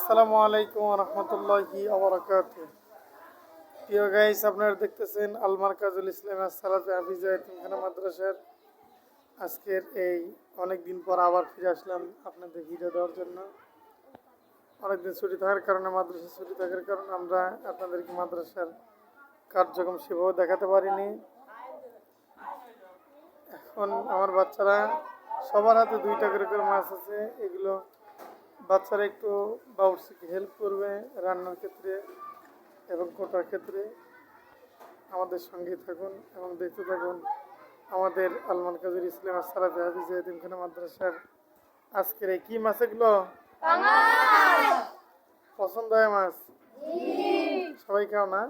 আসসালামু আলাইকুম ওয়া রাহমাতুল্লাহি ওয়া বারাকাতুহু। প্রিয় গাইস, আপনারা দেখতেছেন আল মারকাজুল ইসলামিয়া সালাফি হাফিজা এতিমখানা মাদ্রাসার আজকের এই অনেকদিন পর আবার ফিরে আসলাম আপনাদের ভিডিও দেওয়ার জন্য। অনেকদিন ছুটি থাকার কারণে, মাদ্রাসা ছুটি থাকার কারণে আমরা আপনাদেরকে মাদ্রাসার কার্যক্রম সেভাবে দেখাতে পারিনি। এখন আমার বাচ্চারা সবার হাতে 2টা করে মাছ আছে। এগুলো বাচ্চারা একটু বাবুর্চিকে হেল্প করবে রান্নার ক্ষেত্রে এবং কোটার ক্ষেত্রে। আমাদের সঙ্গে থাকুন এবং দেখতে থাকুন আমাদের আল মারকাজুল ইসলামিয়া সালাফি হাফিজা এতিমখানা মাদ্রাসার আজকের এই কি মাছ। এগুলো পছন্দ হয় মাছ? সবাই খাও না?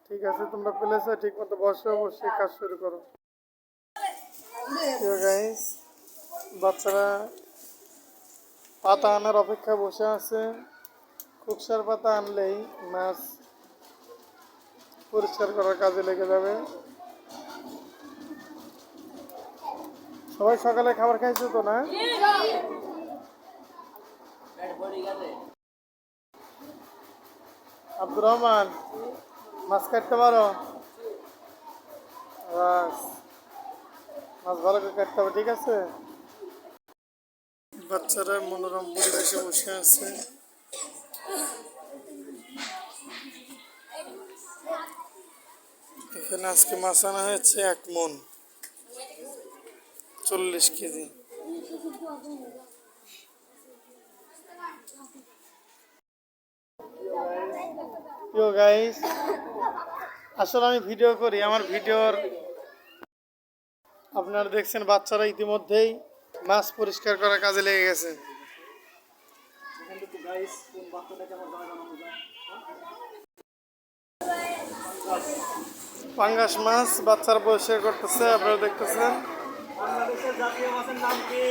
ঠিক আছে, তোমরা প্লেসে ঠিক মতো বসে অবশ্যই কাজ শুরু করো। গাইস, বাচ্চারা পাতা আনার অপেক্ষায় বসে আছে। কুকসার পাতা আনলেই মাছ পরিষ্কার করার কাজে লেগে যাবে। সবাই সকালে খাবার খাইছো তো না? আব্দুর রহমান, মাছ কাটতে পারো? মাছ ভালো করে কাটতে হবে, ঠিক আছে? বাচ্চারা মনোরম পরিবেশে বসে আছে। এখানে আজকে মাছ আনা হয়েছে 1 মণ 40 কেজি। প্রিয় গাইস, আসলে আমি ভিডিও করি, আমার ভিডিওর আপনারা দেখছেন বাচ্চারা ইতিমধ্যেই মাছ পরিষ্কার করার কাজে লেগে গেছে। পাঙ্গাস মাছ বাচ্চারা পরিষ্কার করতেছে, আপনারা দেখতেছেন। বাংলাদেশের জাতীয় মাছের নাম কি?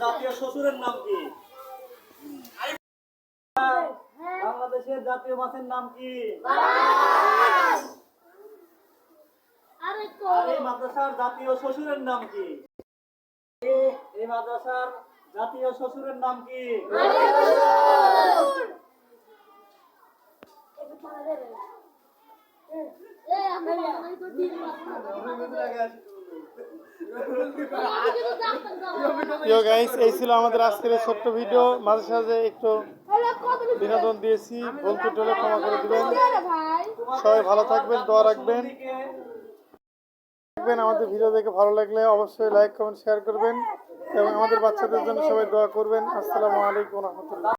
জাতীয় শ্বশুরের নাম কি? বাংলাদেশের জাতীয় মাছের নাম কি? আর এই মাদ্রাসার জাতীয় শ্বশুরের নাম কি? এই মাদ্রাসার জাতীয় শ্বশুরের নাম কি? এই ছিল আমাদের আজকের ছোট্ট ভিডিও। মাঝে সাঝে একটু বিনোদন দিয়েছি, ভুল ত্রুটি হলে ক্ষমা করে দিবেন। সবাই ভালো থাকবেন, দোয়া রাখবেন। আমাদের ভিডিও দেখে ভালো লাগলে অবশ্যই লাইক কমেন্ট শেয়ার করবেন এবং আমাদের বাচ্চাদের জন্য সবাই দোয়া করবেন। আসসালামু আলাইকুম ওয়া রাহমাতুল্লাহ।